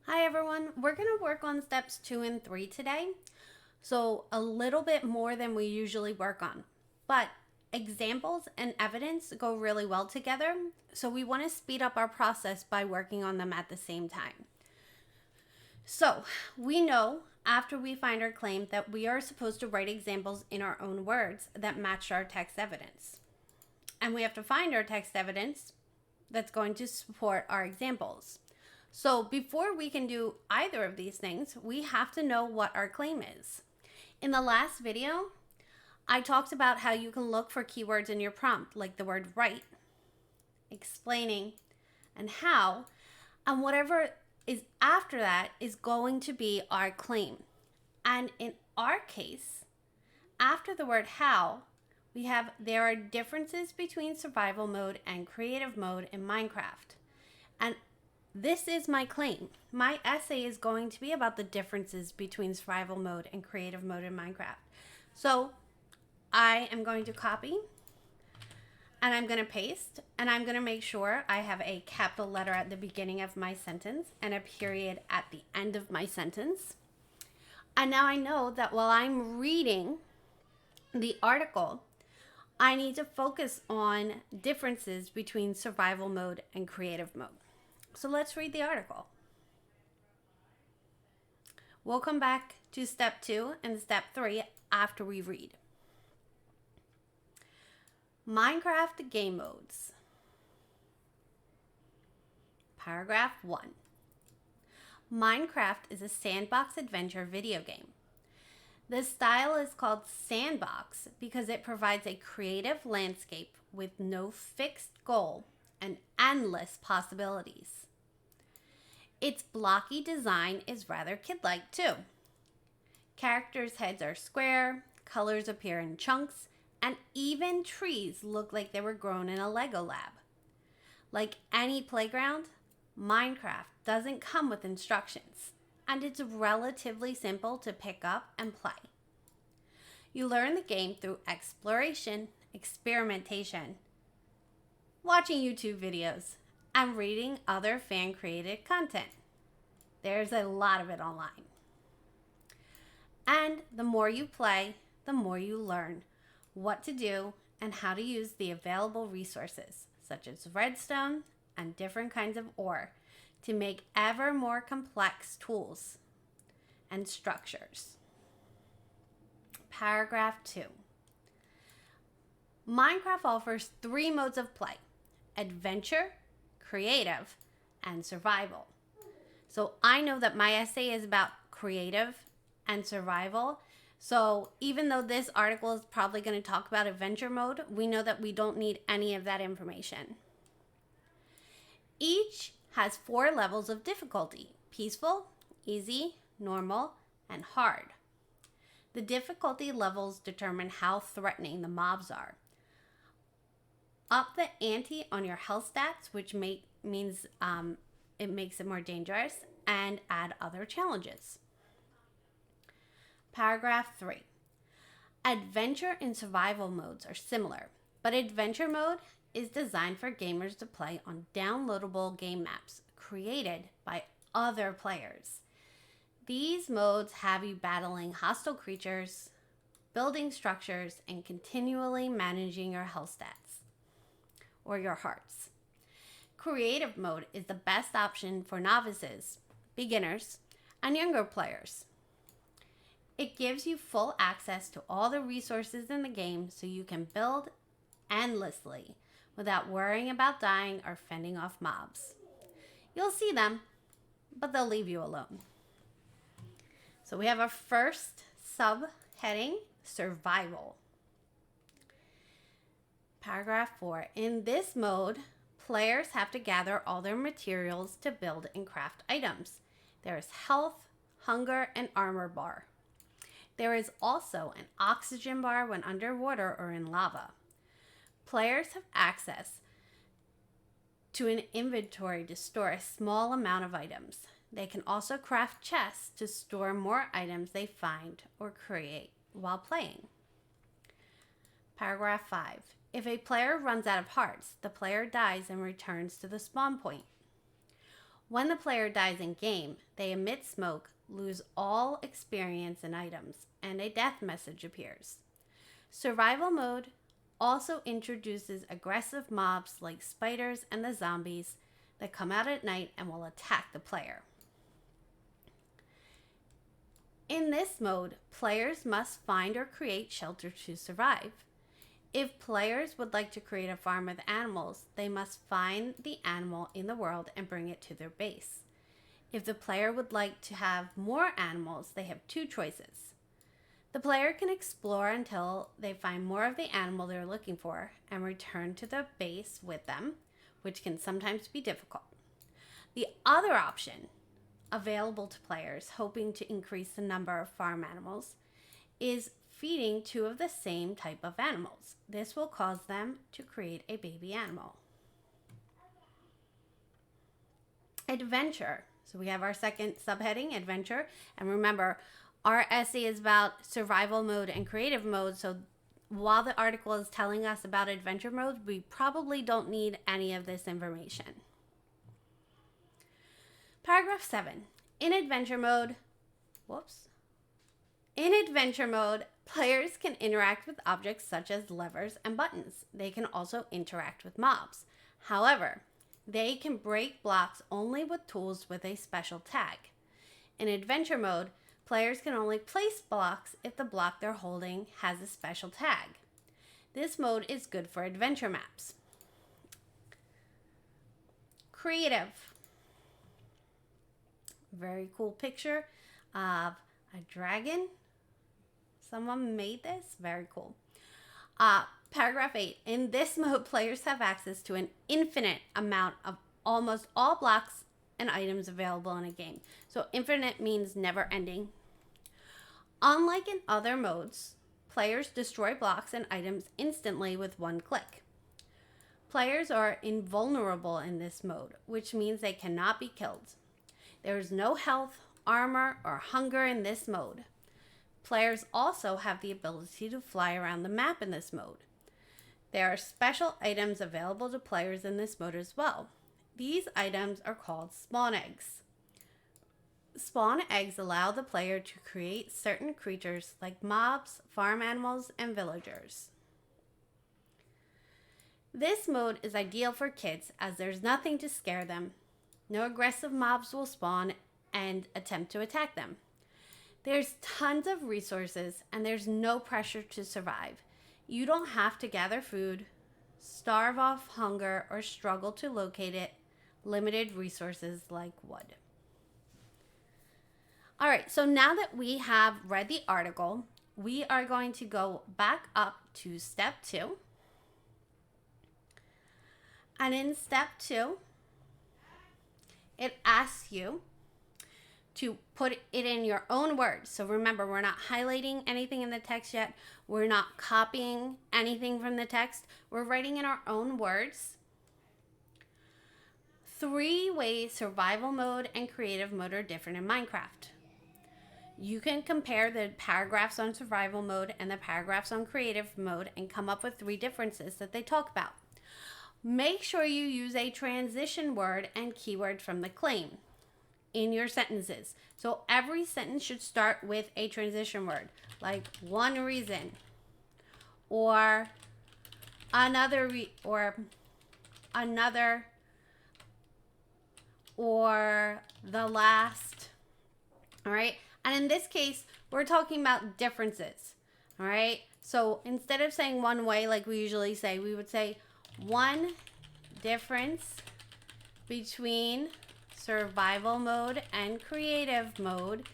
Hi everyone, we're going to work on steps 2 and 3 today. So, a little bit more than we usually work on. But examples and evidence go really well together, so we want to speed up our process by working on them at the same time. So, we know after we find our claim that we are supposed to write examples in our own words that match our text evidence. And we have to find our text evidence that's going to support our examples. So before we can do either of these things, we have to know what our claim is. In the last video, I talked about how you can look for keywords in your prompt, like the word write, explaining, and how, and whatever is after that is going to be our claim. And in our case, after the word how, there are differences between survival mode and creative mode in Minecraft. And this is my claim. My essay is going to be about the differences between survival mode and creative mode in Minecraft. So I am going to copy and I'm going to paste and I'm going to make sure I have a capital letter at the beginning of my sentence and a period at the end of my sentence. And now I know that while I'm reading the article, I need to focus on differences between survival mode and creative mode. So let's read the article. We'll come back to step 2 and step 3 after we read. Minecraft game modes. Paragraph 1. Minecraft is a sandbox adventure video game. The style is called sandbox because it provides a creative landscape with no fixed goal and endless possibilities. Its blocky design is rather kid-like too. Characters' heads are square, colors appear in chunks, and even trees look like they were grown in a Lego lab. Like any playground, Minecraft doesn't come with instructions, and it's relatively simple to pick up and play. You learn the game through exploration, experimentation, watching YouTube videos, and reading other fan-created content. There's a lot of it online. And the more you play, the more you learn what to do and how to use the available resources, such as redstone and different kinds of ore, to make ever more complex tools and structures. Paragraph 2. Minecraft offers 3 modes of play: adventure, creative, and survival. So I know that my essay is about creative and survival. So even though this article is probably going to talk about adventure mode, we know that we don't need any of that information. Each has 4 levels of difficulty: peaceful, easy, normal, and hard. The difficulty levels determine how threatening the mobs are. Up the ante on your health stats, which means it makes it more dangerous, and add other challenges. Paragraph 3. Adventure and survival modes are similar, but adventure mode is designed for gamers to play on downloadable game maps created by other players. These modes have you battling hostile creatures, building structures, and continually managing your health stats or your hearts. Creative mode is the best option for novices, beginners, and younger players. It gives you full access to all the resources in the game so you can build endlessly without worrying about dying or fending off mobs. You'll see them, but they'll leave you alone. So we have our first subheading, survival. Paragraph 4. In this mode, players have to gather all their materials to build and craft items. There is health, hunger, and armor bar. There is also an oxygen bar when underwater or in lava. Players have access to an inventory to store a small amount of items. They can also craft chests to store more items they find or create while playing. Paragraph 5. If a player runs out of hearts, the player dies and returns to the spawn point. When the player dies in game, they emit smoke, lose all experience and items, and a death message appears. Survival mode also introduces aggressive mobs like spiders and the zombies that come out at night and will attack the player. In this mode, players must find or create shelter to survive. If players would like to create a farm with animals, they must find the animal in the world and bring it to their base. If the player would like to have more animals, they have two choices. The player can explore until they find more of the animal they're looking for and return to the base with them, which can sometimes be difficult. The other option available to players hoping to increase the number of farm animals is feeding two of the same type of animals. This will cause them to create a baby animal. Adventure. So we have our second subheading, adventure. And remember, our essay is about survival mode and creative mode. So while the article is telling us about adventure mode, we probably don't need any of this information. Paragraph 7. In adventure mode, players can interact with objects such as levers and buttons. They can also interact with mobs. However, they can break blocks only with tools with a special tag. In adventure mode, players can only place blocks if the block they're holding has a special tag. This mode is good for adventure maps. Creative. Very cool picture of a dragon. Someone made this. Very cool. Paragraph 8. In this mode, players have access to an infinite amount of almost all blocks and items available in a game. So infinite means never ending. Unlike in other modes, players destroy blocks and items instantly with one click. Players are invulnerable in this mode, which means they cannot be killed. There is no health, armor, or hunger in this mode. Players also have the ability to fly around the map in this mode. There are special items available to players in this mode as well. These items are called spawn eggs. Spawn eggs allow the player to create certain creatures like mobs, farm animals, and villagers. This mode is ideal for kids as there's nothing to scare them. No aggressive mobs will spawn and attempt to attack them. There's tons of resources and there's no pressure to survive. You don't have to gather food, starve off hunger, or struggle to locate it. Limited resources like wood. All right, so now that we have read the article, we are going to go back up to step 2. And in step 2, it asks you to put it in your own words. So remember, we're not highlighting anything in the text yet. We're not copying anything from the text. We're writing in our own words. 3 ways survival mode and creative mode are different in Minecraft. You can compare the paragraphs on survival mode and the paragraphs on creative mode and come up with 3 differences that they talk about. Make sure you use a transition word and keyword from the claim in your sentences. So every sentence should start with a transition word, like one reason, or another, or the last. All right. And in this case, we're talking about differences. All right. So instead of saying one way like we usually say, we would say one difference between survival mode and creative mode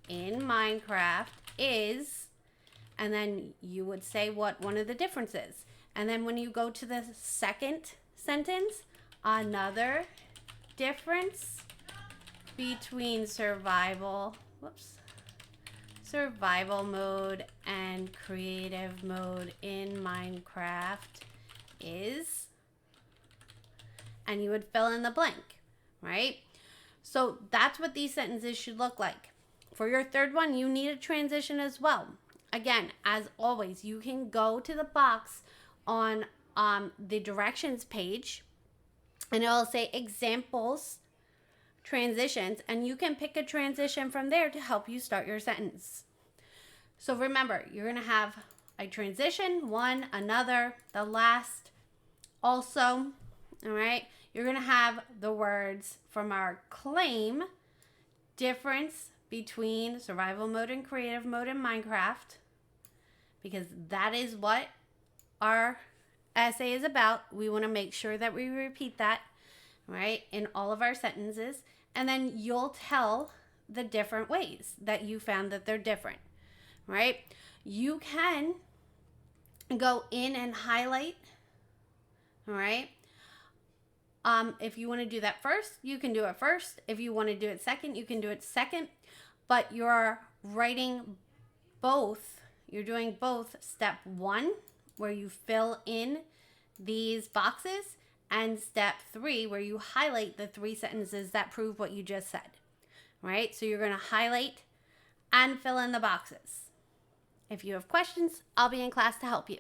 in Minecraft is, and then you would say what one of the differences. And then when you go to the second sentence, another difference between survival mode and creative mode in Minecraft is, and you would fill in the blank, right? So that's what these sentences should look like. For your third one, you need a transition as well. Again, as always, you can go to the box on the directions page and it'll say examples transitions, and you can pick a transition from there to help you start your sentence. So remember, you're going to have a transition, one, another, the last, also, all right? You're going to have the words from our claim, difference between survival mode and creative mode in Minecraft, because that is what our essay is about. We want to make sure that we repeat that, right, in all of our sentences. And then you'll tell the different ways that you found that they're different, right? You can go in and highlight, all right? If you want to do that first, you can do it first. If you want to do it second, you can do it second. But you're writing both. You're doing both step 1, where you fill in these boxes, and step 3, where you highlight the 3 sentences that prove what you just said, right? So you're going to highlight and fill in the boxes. If you have questions, I'll be in class to help you.